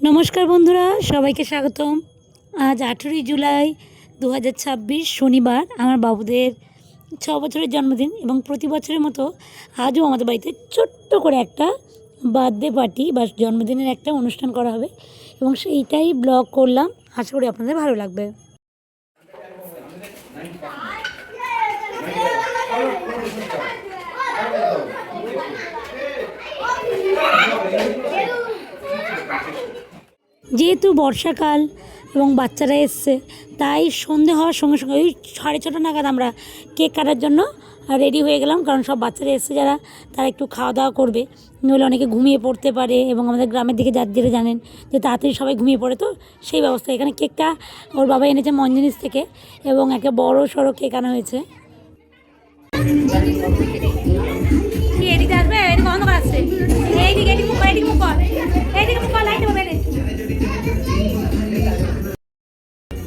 নমস্কার বন্ধুরা, সবাইকে স্বাগতম। আজ 18ই জুলাই 2026 শনিবার আমার বাবুদের 6 বছরের জন্মদিন এবং প্রতি বছরের মতো আজও আমাদের বাড়িতে ছোট্ট করে একটা বার্থডে পার্টি বা জন্মদিনের একটা অনুষ্ঠান করা হবে এবং সেইটাই ব্লগ করলাম। আশা করি আপনাদের ভালো লাগবে। যেহেতু বর্ষাকাল এবং বাচ্চারা এসছে, তাই সন্ধে হওয়ার সঙ্গে সঙ্গে ওই 6:30 নাগাদ আমরা কেক কাটার জন্য রেডি হয়ে গেলাম। কারণ সব বাচ্চারা এসছে যারা, তারা একটু খাওয়া দাওয়া করবে, নইলে অনেকে ঘুমিয়ে পড়তে পারে এবং আমাদের গ্রামের দিকে যেটা জানেন যে তাড়াতাড়ি সবাই ঘুমিয়ে পড়ে, তো সেই ব্যবস্থা। এখানে কেকটা ওর বাবা এনেছে মঞ্জিনিস থেকে এবং একটা বড় সড়ো কেক আনা হয়েছে। এদিকে আসবে, এদিকে অন্ধকার আসছে, এইদিকে এদিকে মুখ এদিকে মুখ এইদিকে মুখ লাইট হবে।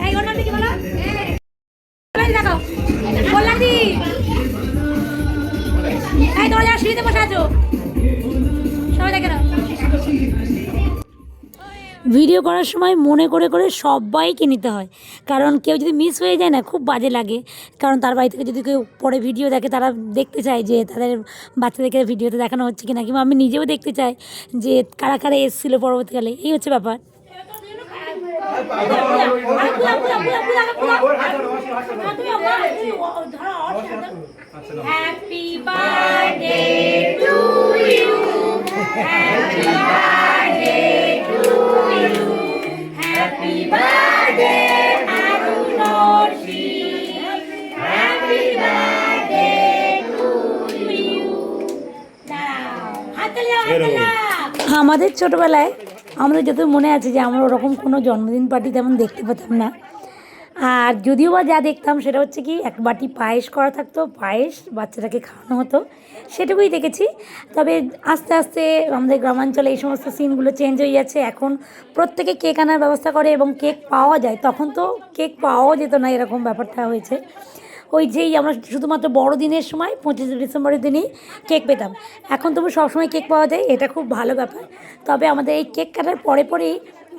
এই ওর নাম কি বলো? দেখাও বললাম দি, এই দরজা সিঁড়িতে বসে আছো সবাই দেখে নাও। ভিডিও করার সময় মনে করে করে সবাইকে নিতে হয়, কারণ কেউ যদি মিস হয়ে যায় না খুব বাজে লাগে। কারণ তার বাড়ি থেকে যদি কেউ পরে ভিডিও দেখে, তারা দেখতে চায় যে তাদের বাচ্চাদেরকে ভিডিওতে দেখানো হচ্ছে কিনা, কিংবা আমি নিজেও দেখতে চাই যে কারা কারা এসেছিলো পরবর্তীকালে। এই হচ্ছে ব্যাপার। Happy birthday to you, happy birthday to you, happy birthday Arunshree, happy birthday to you. আমাদের ছোটোবেলায় আমাদের যত মনে আছে যে আমরা ওরকম কোনো জন্মদিন পার্টি তেমন দেখতে পেতাম না। আর যদিও বা যা দেখতাম সেটা হচ্ছে কি, এক বাটি পায়েস করা থাকতো, পায়েস বাচ্চাটাকে খাওয়ানো হতো, সেটুকুই দেখেছি। তবে আস্তে আস্তে আমাদের গ্রামাঞ্চলে এই সমস্ত সিনগুলো চেঞ্জ হয়ে যাচ্ছে। এখন প্রত্যেকে কেক আনার ব্যবস্থা করে এবং কেক পাওয়া যায়। তখন তো কেক পাওয়াও যেত না, এরকম ব্যাপারটা হয়েছে। ওই যেই আমরা শুধুমাত্র বড়দিনের সময় 25শে ডিসেম্বরের দিনই কেক পেতাম। এখন তবু সবসময় কেক পাওয়া যায়, এটা খুব ভালো ব্যাপার। তবে আমাদের এই কেক কাটার পরেই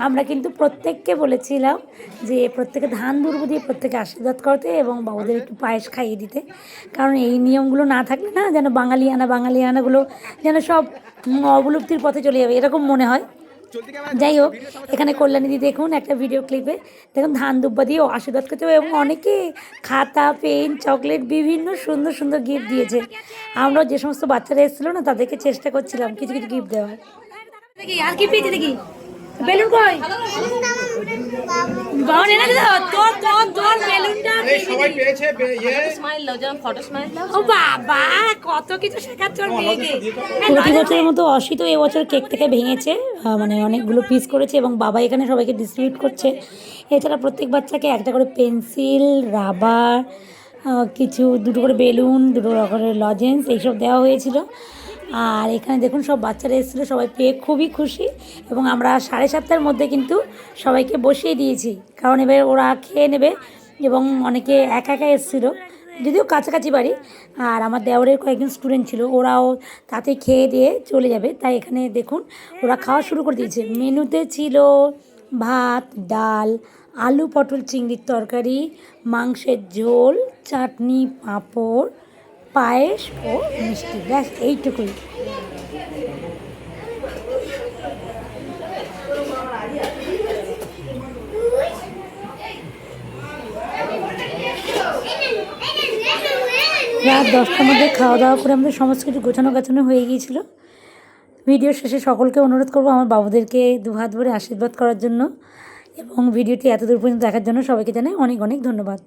আমরা কিন্তু প্রত্যেককে বলেছিলাম যে প্রত্যেকে ধান দুর্ব দিয়ে প্রত্যেকে আশীর্বাদ করতে এবং বাবুদের একটু পায়েস খাইয়ে দিতে। কারণ এই নিয়মগুলো না থাকলে না, যেন বাঙালিয়ানাগুলো যেন সব অবলুপ্তির পথে চলে যাবে, এরকম মনে হয়। যাই হোক, এখানে কল্যাণীদি দেখুন একটা ভিডিও ক্লিপে দেখুন ধান দুব্বা দিয়ে আশীর্বাদ করতে হবে এবং অনেকে খাতা, পেন, চকলেট বিভিন্ন সুন্দর সুন্দর গিফট দিয়েছে। আমরা যে সমস্ত বাচ্চারা এসেছিলো না, তাদেরকে চেষ্টা করছিলাম কিছু কিছু গিফট দেওয়ার। দেখি আর কি পেয়েছে, দেখি বেলুন কই বাবা এনে দাও, তোর তোর তোর বেলুনটা সবাই পেয়েছে। স্মাইল দাও, যেন ফটো স্মাইল দাও। ও বাবা, কত কিছু শেখাচ্ছ ওর মেয়েকে। প্রতি বছরের মতো অসিত এবছর কেক থেকে ভেঙেছে, মানে অনেকগুলো পিস করেছে এবং বাবা এখানে সবাইকে ডিস্ট্রিবিউট করছে। এছাড়া প্রত্যেক বাচ্চাকে একটা করে পেন্সিল, রাবার, কিছু দুটো করে বেলুন, দুটো করে লজেন্স এইসব দেওয়া হয়েছিল। আর এখানে দেখুন সব বাচ্চারা এসেছিলো, সবাই পেয়ে খুবই খুশি এবং আমরা 7:30টার মধ্যে কিন্তু সবাইকে বসিয়ে দিয়েছি, কারণ এবার ওরা খেয়ে নেবে এবং অনেকে একা একা এসেছিলো, যদিও কাছাকাছি বাড়ি। আর আমার দেওরের কয়েকজন স্টুডেন্ট ছিল, ওরাও তাতে খেয়ে দিয়ে চলে যাবে, তাই এখানে দেখুন ওরা খাওয়া শুরু করে দিয়েছে। মেনুতে ছিল ভাত, ডাল, আলু পটল চিংড়ির তরকারি, মাংসের ঝোল, চাটনি, পাঁপড়, পায়েস ও মিষ্টি, ব্যাস এইটুকুই। রাত 10টার মধ্যে খাওয়া দাওয়া করে আমাদের সমস্ত কিছু গোছানো হয়ে গিয়েছিল। ভিডিও শেষে সকলকে অনুরোধ করবো আমার বাবুদেরকে দুহাত ভরে আশীর্বাদ করার জন্য এবং ভিডিওটি এতদূর পর্যন্ত দেখার জন্য সবাইকে জানাই অনেক অনেক ধন্যবাদ।